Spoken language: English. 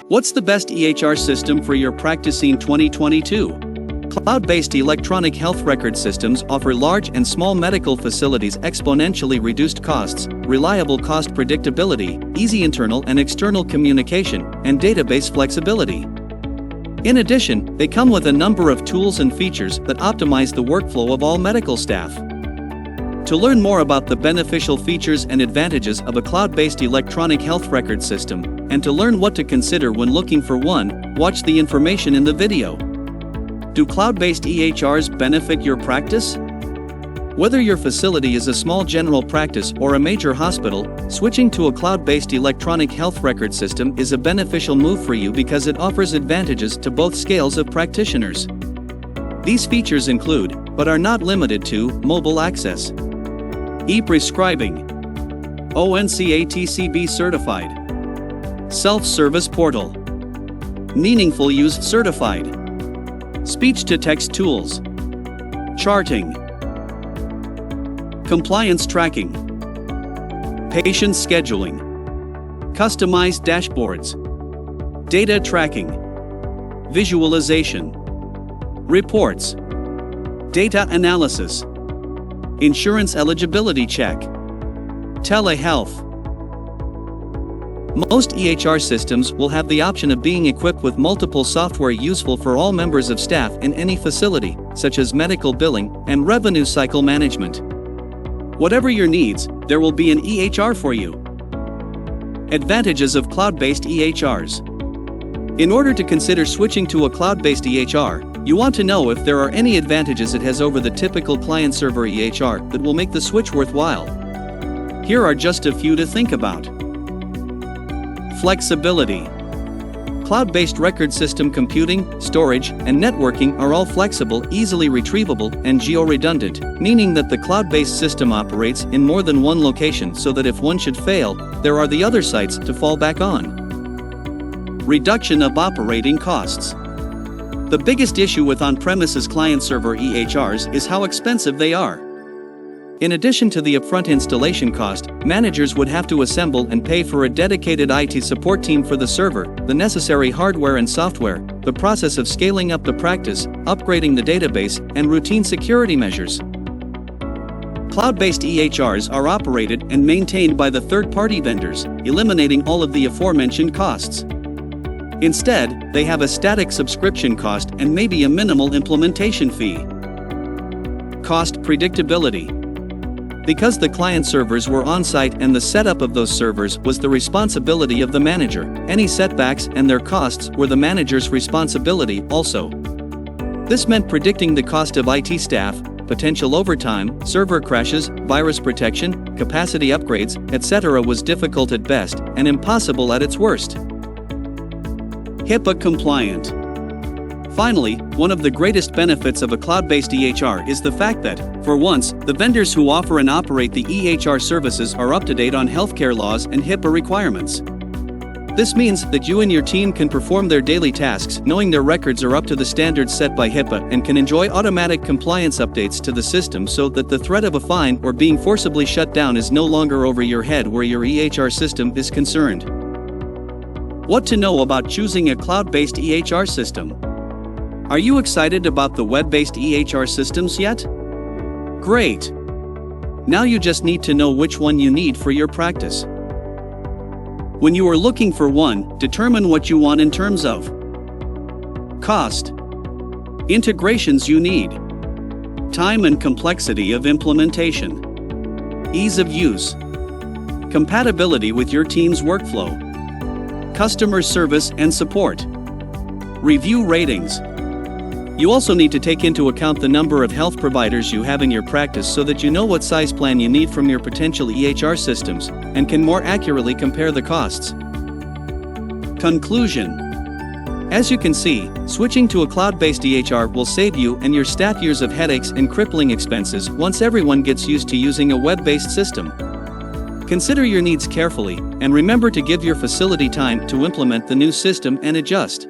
What's the best EHR system for your practice in 2022? Cloud-based electronic health record systems offer large and small medical facilities exponentially reduced costs, reliable cost predictability, easy internal and external communication, and database flexibility. In addition, they come with a number of tools and features that optimize the workflow of all medical staff. To learn more about the beneficial features and advantages of a cloud-based electronic health record system, and to learn what to consider when looking for one, watch the information in the video. Do cloud-based EHRs benefit your practice? Whether your facility is a small general practice or a major hospital, switching to a cloud-based electronic health record system is a beneficial move for you because it offers advantages to both scales of practitioners. These features include, but are not limited to, mobile access, e-prescribing, ONCATCB certified, self-service portal, meaningful use certified, speech-to-text tools, charting, compliance tracking, patient scheduling, customized dashboards, data tracking, visualization, reports, data analysis, insurance eligibility check, telehealth. Most EHR systems will have the option of being equipped with multiple software useful for all members of staff in any facility, such as medical billing and revenue cycle management. Whatever your needs, there will be an EHR for you. Advantages of cloud-based EHRs. In order to consider switching to a cloud-based EHR, you want to know if there are any advantages it has over the typical client-server EHR that will make the switch worthwhile. Here are just a few to think about. Flexibility. Cloud-based record system computing, storage, and networking are all flexible, easily retrievable, and geo-redundant, meaning that the cloud-based system operates in more than one location so that if one should fail, there are the other sites to fall back on. Reduction of operating costs. The biggest issue with on-premises client-server EHRs is how expensive they are. In addition to the upfront installation cost, managers would have to assemble and pay for a dedicated IT support team for the server, the necessary hardware and software, the process of scaling up the practice, upgrading the database, and routine security measures. Cloud-based EHRs are operated and maintained by the third-party vendors, eliminating all of the aforementioned costs. Instead, they have a static subscription cost and maybe a minimal implementation fee. Cost predictability. Because the client servers were on-site and the setup of those servers was the responsibility of the manager, any setbacks and their costs were the manager's responsibility also. This meant predicting the cost of IT staff, potential overtime, server crashes, virus protection, capacity upgrades, etc. was difficult at best and impossible at its worst. HIPAA compliant. Finally, one of the greatest benefits of a cloud-based EHR is the fact that, for once, the vendors who offer and operate the EHR services are up to date on healthcare laws and HIPAA requirements. This means that you and your team can perform their daily tasks knowing their records are up to the standards set by HIPAA and can enjoy automatic compliance updates to the system so that the threat of a fine or being forcibly shut down is no longer over your head where your EHR system is concerned. What to know about choosing a cloud-based EHR system? Are you excited about the web-based EHR systems yet? Great! Now you just need to know which one you need for your practice. When you are looking for one, determine what you want in terms of cost, integrations you need, time and complexity of implementation, ease of use, compatibility with your team's workflow, customer service and support, review ratings. You also need to take into account the number of health providers you have in your practice so that you know what size plan you need from your potential EHR systems, and can more accurately compare the costs. Conclusion. As you can see, switching to a cloud-based EHR will save you and your staff years of headaches and crippling expenses once everyone gets used to using a web-based system. Consider your needs carefully, and remember to give your facility time to implement the new system and adjust.